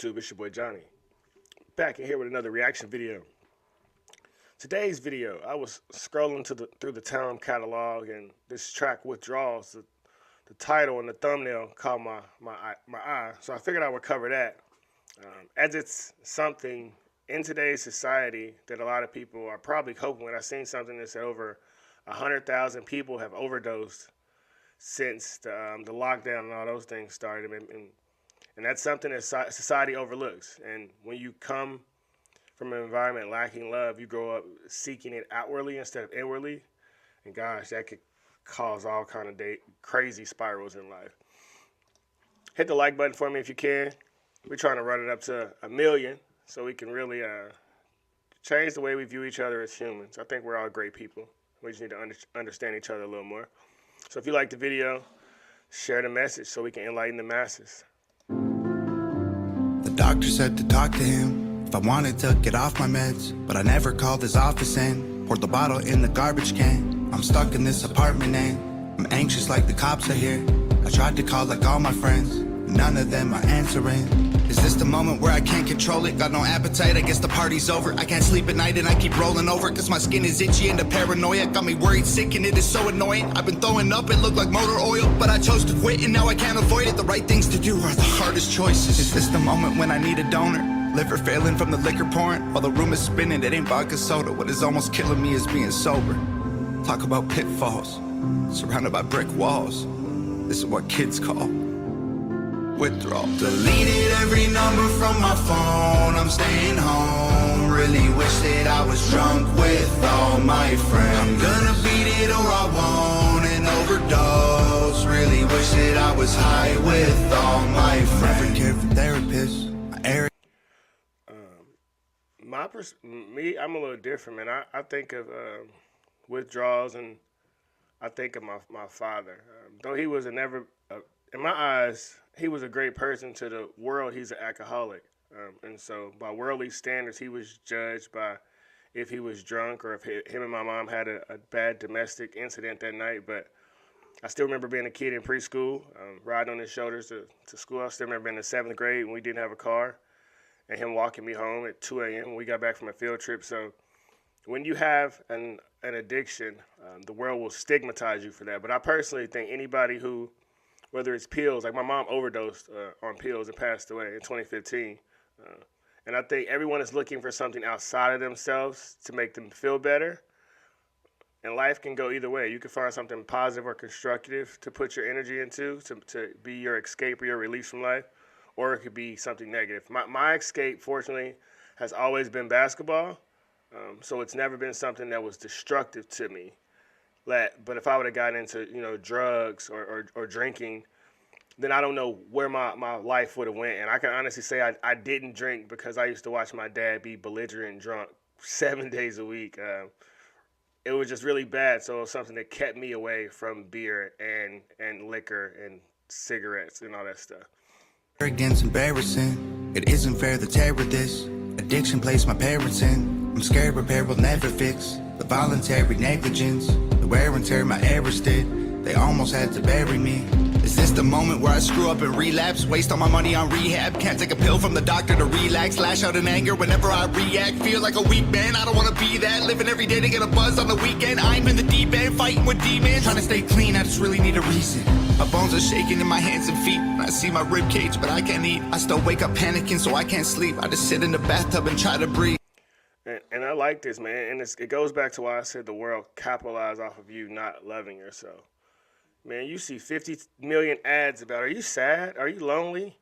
YouTube? It's your boy Johnny. Back in here with another reaction video. Today's video, I was scrolling through the Town catalog, and this track Withdrawals, the title and the thumbnail caught my eye. So I figured I would cover that, as it's something in today's society that a lot of people are probably coping with. I've seen something that said over 100,000 people have overdosed since the lockdown and all those things started, and that's something that society overlooks. And when you come from an environment lacking love, you grow up seeking it outwardly instead of inwardly, and gosh, that could cause all kind of crazy spirals in life. Hit the like button for me if you can. We're trying to run it up to 1 million so we can really change the way we view each other as humans. I think we're all great people. We just need to understand each other a little more. So if you like the video, share the message so we can enlighten the masses. The doctor said to talk to him if I wanted to get off my meds, but I never called his office and poured the bottle in the garbage can. I'm stuck in this apartment and I'm anxious like the cops are here. I tried to call like all my friends, none of them are answering. Is this the moment where I can't control it? Got no appetite, I guess the party's over. I can't sleep at night and I keep rolling over, cause my skin is itchy and the paranoia got me worried, sick, and it is so annoying. I've been throwing up, it looked like motor oil, but I chose to quit and now I can't avoid it. The right things to do are the hardest choices. Is this the moment when I need a donor? Liver failing from the liquor pouring, while the room is spinning, it ain't vodka soda. What is almost killing me is being sober. Talk about pitfalls, surrounded by brick walls. This is what kids call withdrawal. Deleted every number from my phone, I'm staying home. Really wish that I was drunk with all my friends. I'm gonna beat it or I won't and overdose. Really wish that I was high with all my friends. Never cared for therapists. I'm a little different, man. I think of withdrawals, and I think of my father. Though he was in my eyes, he was a great person. To the world, he's an alcoholic. And so by worldly standards, he was judged by if he was drunk or if him and my mom had a bad domestic incident that night. But I still remember being a kid in preschool, riding on his shoulders to school. I still remember being in the 7th grade when we didn't have a car, and him walking me home at 2 a.m. when we got back from a field trip. So when you have an addiction, the world will stigmatize you for that. But I personally think anybody who, whether it's pills, like my mom overdosed on pills and passed away in 2015. And I think everyone is looking for something outside of themselves to make them feel better. And life can go either way. You can find something positive or constructive to put your energy into, to be your escape or your release from life, or it could be something negative. My escape, fortunately, has always been basketball. So it's never been something that was destructive to me. But if I would have gotten into drugs or drinking, then I don't know where my life would have went. And I can honestly say I didn't drink because I used to watch my dad be belligerent and drunk 7 days a week. It was just really bad. So it was something that kept me away from beer and liquor and cigarettes and all that stuff. Arrogance, embarrassing. It isn't fair the terror this addiction placed my parents in. I'm scared repair will never fix the voluntary negligence, the wear and tear my errors did. They almost had to bury me. Is this the moment where I screw up and relapse? Waste all my money on rehab. Can't take a pill from the doctor to relax. Lash out in anger whenever I react. Feel like a weak man, I don't want to be that. Living every day to get a buzz on the weekend. I'm in the deep end, fighting with demons. Trying to stay clean, I just really need a reason. My bones are shaking in my hands and feet. I see my rib cage, but I can't eat. I still wake up panicking, so I can't sleep. I just sit in the bathtub and try to breathe. And I like this, man. And it goes back to why I said the world capitalized off of you not loving yourself. Man, you see 50 million ads about, are you sad? Are you lonely?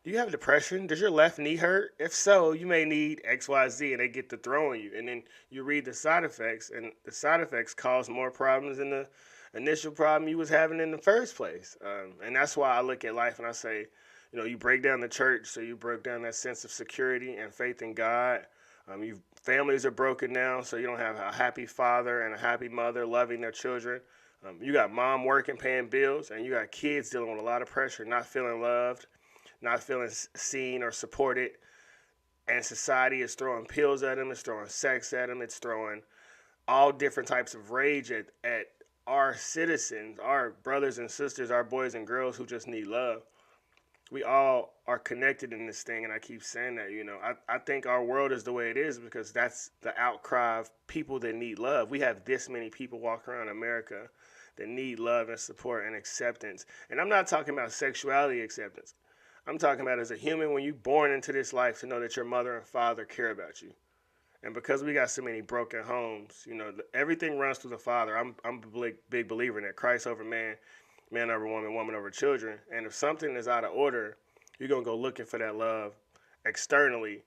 Do you have depression? Does your left knee hurt? If so, you may need XYZ, and they get to throwing you. And then you read the side effects, and the side effects cause more problems than the initial problem you was having in the first place. And that's why I look at life and I say, you break down the church, so you broke down that sense of security and faith in God. Families are broken now, so you don't have a happy father and a happy mother loving their children. You got mom working, paying bills, and you got kids dealing with a lot of pressure, not feeling loved, not feeling seen or supported. And society is throwing pills at them, it's throwing sex at them, it's throwing all different types of rage at our citizens, our brothers and sisters, our boys and girls who just need love. we all are connected in this thing, and I keep saying that. I think our world is the way it is because that's the outcry of people that need love. We have this many people walking around America that need love and support and acceptance. And I'm not talking about sexuality acceptance. I'm talking about as a human, when you're born into this life, to know that your mother and father care about you. And because we got so many broken homes, everything runs through the father. I'm a big believer in that. Christ over man, man over woman, woman over children. And if something is out of order, you're going to go looking for that love externally.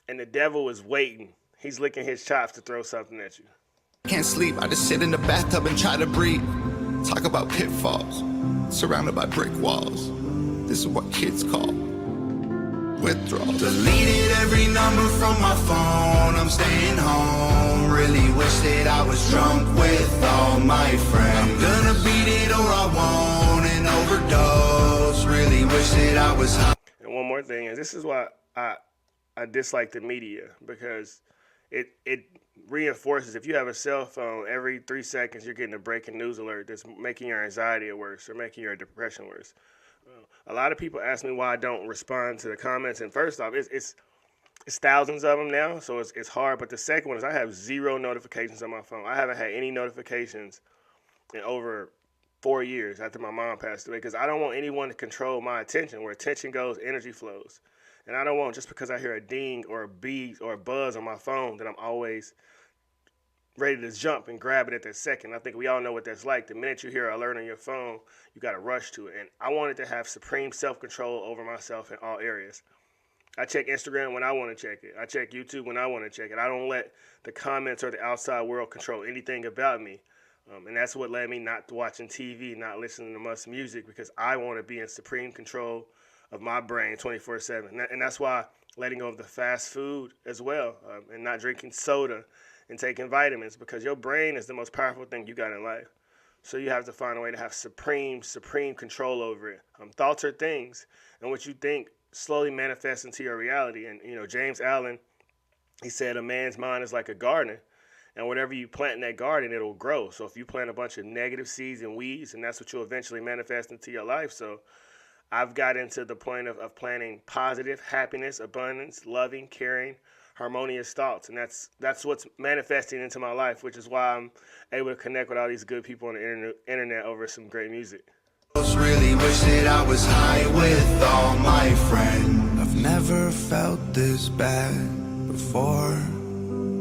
And the devil is waiting. He's licking his chops to throw something at you. Can't sleep, I just sit in the bathtub and try to breathe. Talk about pitfalls, surrounded by brick walls. This is what kids call withdrawals. Deleted every number from my phone, I'm staying home. Really wish that I was drunk with all my friends. I'm gonna beat it or I won't and overdose. Really wish that I was high. And one more thing, and this is why I dislike the media, because it reinforces. If you have a cell phone, every 3 seconds you're getting a breaking news alert that's making your anxiety worse or making your depression worse. A lot of people ask me why I don't respond to the comments, and first off, it's thousands of them now, so it's hard. But the second one is I have 0 notifications on my phone. I haven't had any notifications in over 4 years after my mom passed away, because I don't want anyone to control my attention. Where attention goes, energy flows. And I don't want, just because I hear a ding or a beep or a buzz on my phone, that I'm always ready to jump and grab it at that second. I think we all know what that's like. The minute you hear an alert on your phone, you got to rush to it. And I wanted to have supreme self-control over myself in all areas. I check Instagram when I want to check it. I check YouTube when I want to check it. I don't let the comments or the outside world control anything about me. And that's what led me not watching TV, not listening to much music, because I want to be in supreme control of my brain 24/7. And that's why letting go of the fast food as well, and not drinking soda and taking vitamins, because your brain is the most powerful thing you got in life. So you have to find a way to have supreme control over it. Thoughts are things, and what you think slowly manifests into your reality. And James Allen, he said a man's mind is like a garden, and whatever you plant in that garden, it'll grow. So if you plant a bunch of negative seeds and weeds, and that's what you'll eventually manifest into your life. So I've gotten to the point of planting positive happiness, abundance, loving, caring, harmonious thoughts, and that's what's manifesting into my life, which is why I'm able to connect with all these good people on the internet over some great music. Really wish that I was high with all my friends. I've never felt this bad before.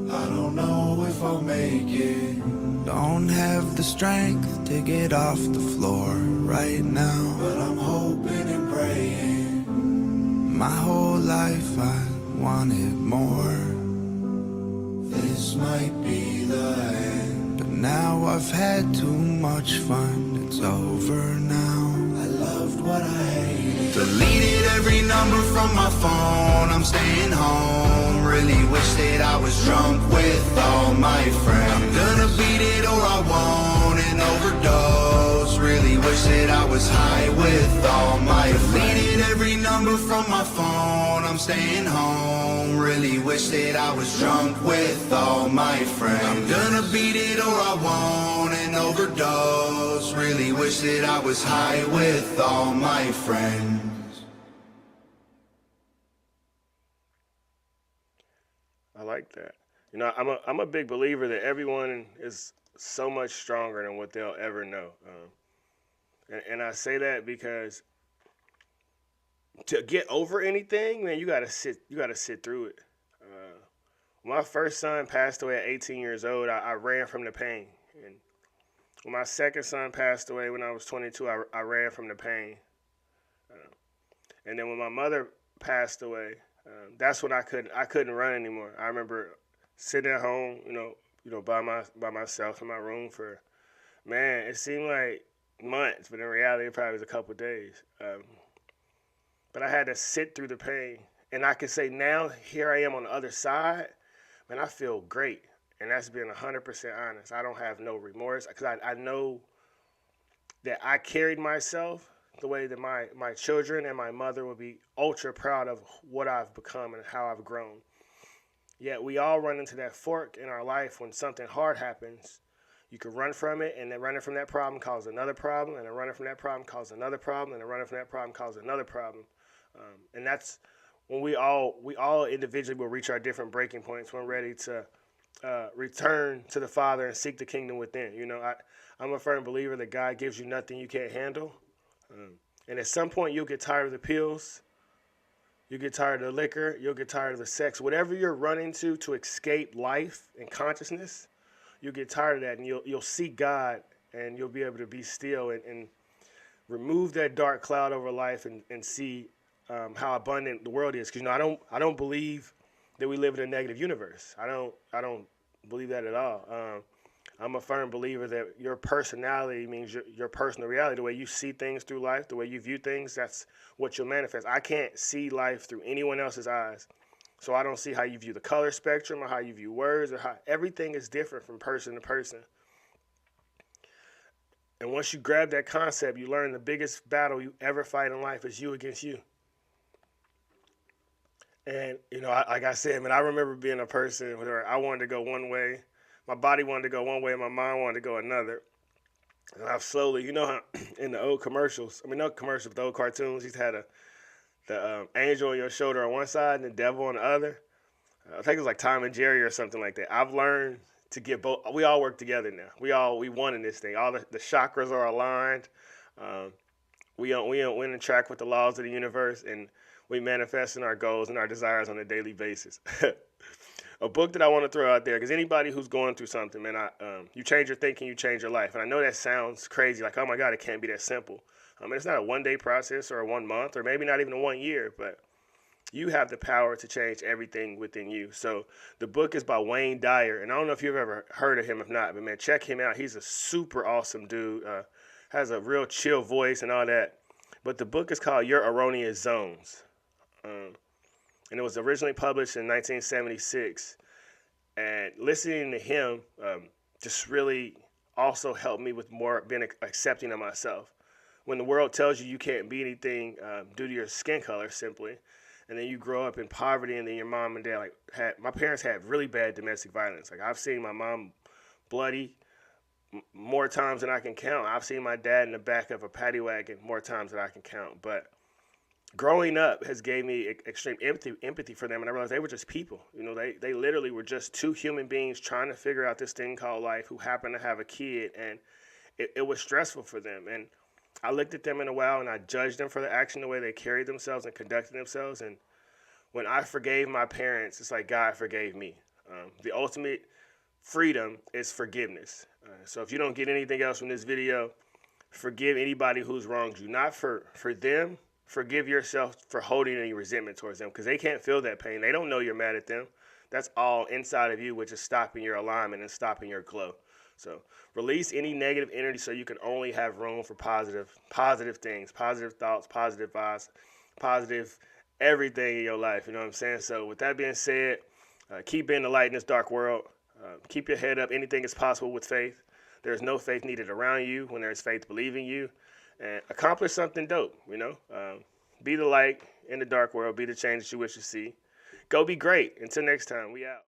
I don't know if I'll make it. Don't have the strength to get off the floor right now, but I'm hoping and praying. My whole life I wanted more. This might be the end, but now I've had too much fun. It's over now. I loved what I hated. Deleted every number from my phone. I'm staying home. Really wish that I was drunk with all my friends. I'm gonna beat it or I won't and overdose. Really wish that I was high with all my friends. Deleted every number from my phone. I'm staying home. Really wish that I was drunk with all my friends. I'm gonna beat it or I won't and overdose. Really wish that I was high with all my friends. I like that. I'm a big believer that everyone is so much stronger than what they'll ever know. And I say that because to get over anything, man, you gotta sit through it. When my first son passed away at 18 years old, I ran from the pain. And when my second son passed away when I was 22, I ran from the pain. And then when my mother passed away, that's when I couldn't run anymore. I remember sitting at home, by myself in my room for, man, it seemed like months, but in reality, it probably was a couple of days. But I had to sit through the pain, and I can say now, here I am on the other side, man, I feel great, and that's being 100% honest. I don't have no remorse, because I know that I carried myself the way that my children and my mother would be ultra proud of what I've become and how I've grown. Yet we all run into that fork in our life when something hard happens. You can run from it, and then running from that problem causes another problem, and then running from that problem causes another problem, and then running from that problem causes another problem. And that's when we all individually will reach our different breaking points when ready to return to the Father and seek the kingdom within. I'm a firm believer that God gives you nothing you can't handle. And at some point, you'll get tired of the pills. You'll get tired of the liquor. You'll get tired of the sex. Whatever you're running to escape life and consciousness, you'll get tired of that, and you'll see God, and you'll be able to be still and remove that dark cloud over life and see how abundant the world is. Because I don't believe that we live in a negative universe. I don't believe that at all. I'm a firm believer that your personality means your personal reality. The way you see things through life, the way you view things, that's what you'll manifest. I can't see life through anyone else's eyes. So I don't see how you view the color spectrum or how you view words or how everything is different from person to person. And once you grab that concept, you learn the biggest battle you ever fight in life is you against you. And, like I said, man, I remember being a person where I wanted to go one way. My body wanted to go one way, and my mind wanted to go another. And I've slowly, how in the old commercials, not commercials, but the old cartoons, he's had the angel on your shoulder on one side and the devil on the other. I think it was like Tom and Jerry or something like that. I've learned to get both. We all work together now. We won in this thing. All the chakras are aligned. We on the track with the laws of the universe, and we manifest in our goals and our desires on a daily basis. A book that I want to throw out there, because anybody who's going through something, man, you change your thinking, you change your life. And I know that sounds crazy, like, oh my God, it can't be that simple. It's not a one-day process or a 1 month or maybe not even a 1 year, but you have the power to change everything within you. So the book is by Wayne Dyer, and I don't know if you've ever heard of him. If not, but man, check him out. He's a super awesome dude, has a real chill voice and all that. But the book is called Your Erroneous Zones. And it was originally published in 1976. And listening to him just really also helped me with more being accepting of myself. When the world tells you can't be anything due to your skin color, simply, and then you grow up in poverty, and then your mom and dad my parents had really bad domestic violence. Like, I've seen my mom bloody more times than I can count. I've seen my dad in the back of a paddy wagon more times than I can count. But growing up has gave me extreme empathy for them, and I realized they were just people. They literally were just two human beings trying to figure out this thing called life, who happened to have a kid, and it was stressful for them. And I looked at them in a while, and I judged them for the action, the way they carried themselves and conducted themselves. And when I forgave my parents, it's like God forgave me. The ultimate freedom is forgiveness. So if you don't get anything else from this video, forgive anybody who's wronged you. Not for them. Forgive yourself for holding any resentment towards them, because they can't feel that pain. They don't know you're mad at them. That's all inside of you, which is stopping your alignment and stopping your glow. So release any negative energy so you can only have room for positive things, positive thoughts, positive vibes, positive everything in your life. You know what I'm saying? So with that being said, keep being the light in this dark world. Keep your head up. Anything is possible with faith. There's no faith needed around you when there's faith believing you. And accomplish something dope, Be the light in the dark world. Be the change that you wish to see. Go be great. Until next time, we out.